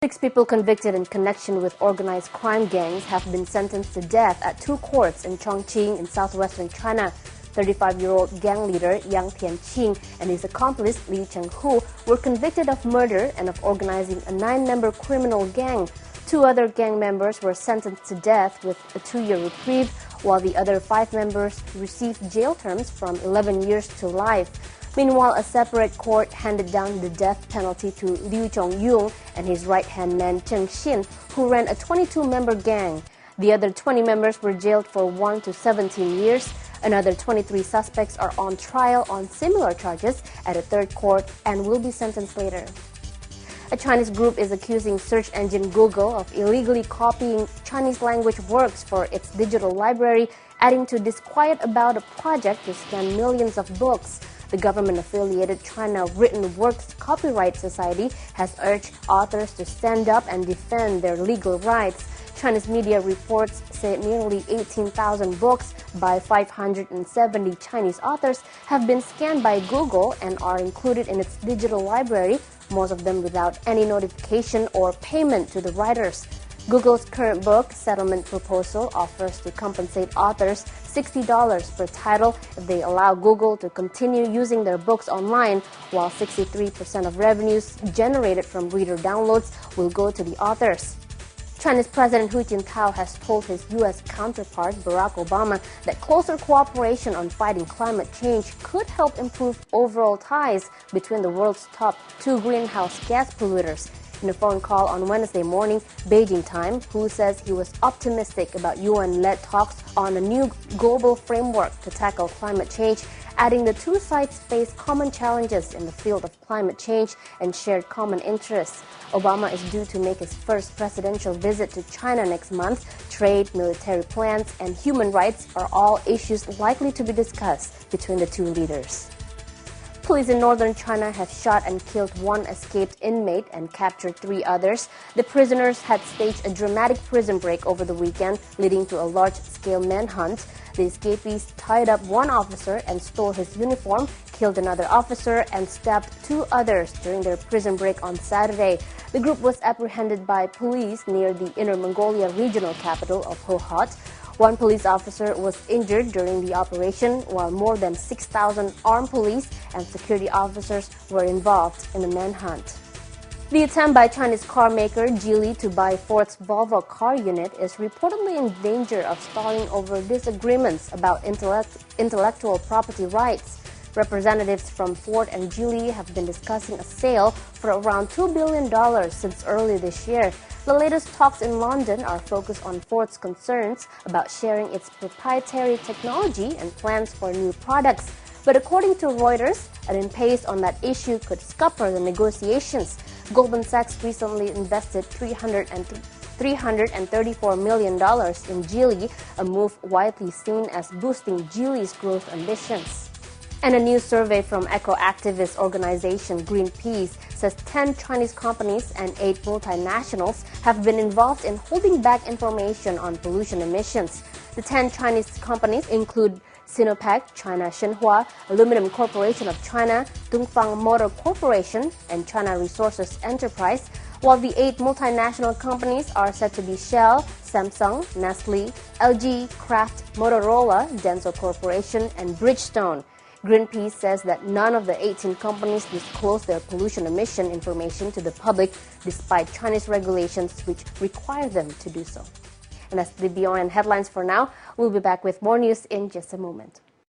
6 people convicted in connection with organized crime gangs have been sentenced to death at 2 courts in Chongqing in southwestern China. 35-year-old gang leader Yang Tianqing and his accomplice Li Chenghu were convicted of murder and of organizing a 9-member criminal gang. 2 other gang members were sentenced to death with a 2-year reprieve, while the other 5 members received jail terms from 11 years to life. Meanwhile, a separate court handed down the death penalty to Liu Chongyong and his right-hand man Zheng Xin, who ran a 22-member gang. The other 20 members were jailed for 1 to 17 years. Another 23 suspects are on trial on similar charges at a 3rd court and will be sentenced later. A Chinese group is accusing search engine Google of illegally copying Chinese language works for its digital library, adding to disquiet about a project to scan millions of books. The government-affiliated China Written Works Copyright Society has urged authors to stand up and defend their legal rights. Chinese media reports say nearly 18,000 books by 570 Chinese authors have been scanned by Google and are included in its digital library, most of them without any notification or payment to the writers. Google's current book settlement proposal offers to compensate authors $60 per title if they allow Google to continue using their books online, while 63% of revenues generated from reader downloads will go to the authors. China's President Hu Jintao has told his U.S. counterpart Barack Obama that closer cooperation on fighting climate change could help improve overall ties between the world's top 2 greenhouse gas polluters. In a phone call on Wednesday morning, Beijing time, Hu says he was optimistic about UN-led talks on a new global framework to tackle climate change, adding the 2 sides face common challenges in the field of climate change and shared common interests. Obama is due to make his first presidential visit to China next month. Trade, military plans, and human rights are all issues likely to be discussed between the 2 leaders. Police in northern China have shot and killed 1 escaped inmate and captured 3 others. The prisoners had staged a dramatic prison break over the weekend, leading to a large-scale manhunt. The escapees tied up 1 officer and stole his uniform, killed another officer, and stabbed 2 others during their prison break on Saturday. The group was apprehended by police near the Inner Mongolia regional capital of Hohhot. 1 police officer was injured during the operation, while more than 6,000 armed police and security officers were involved in the manhunt. The attempt by Chinese car maker Geely to buy Ford's Volvo car unit is reportedly in danger of stalling over disagreements about intellectual property rights. Representatives from Ford and Geely have been discussing a sale for around $2 billion since early this year. The latest talks in London are focused on Ford's concerns about sharing its proprietary technology and plans for new products. But according to Reuters, an impasse on that issue could scupper the negotiations. Goldman Sachs recently invested $334 million in Geely, a move widely seen as boosting Geely's growth ambitions. And a new survey from eco-activist organization Greenpeace says 10 Chinese companies and 8 multinationals have been involved in holding back information on pollution emissions. The 10 Chinese companies include Sinopec, China Shenhua, Aluminum Corporation of China, Dongfang Motor Corporation, and China Resources Enterprise, while the 8 multinational companies are said to be Shell, Samsung, Nestle, LG, Kraft, Motorola, Denso Corporation, and Bridgestone. Greenpeace says that none of the 18 companies disclose their pollution emission information to the public, despite Chinese regulations which require them to do so. And that's the BON headlines for now. We'll be back with more news in just a moment.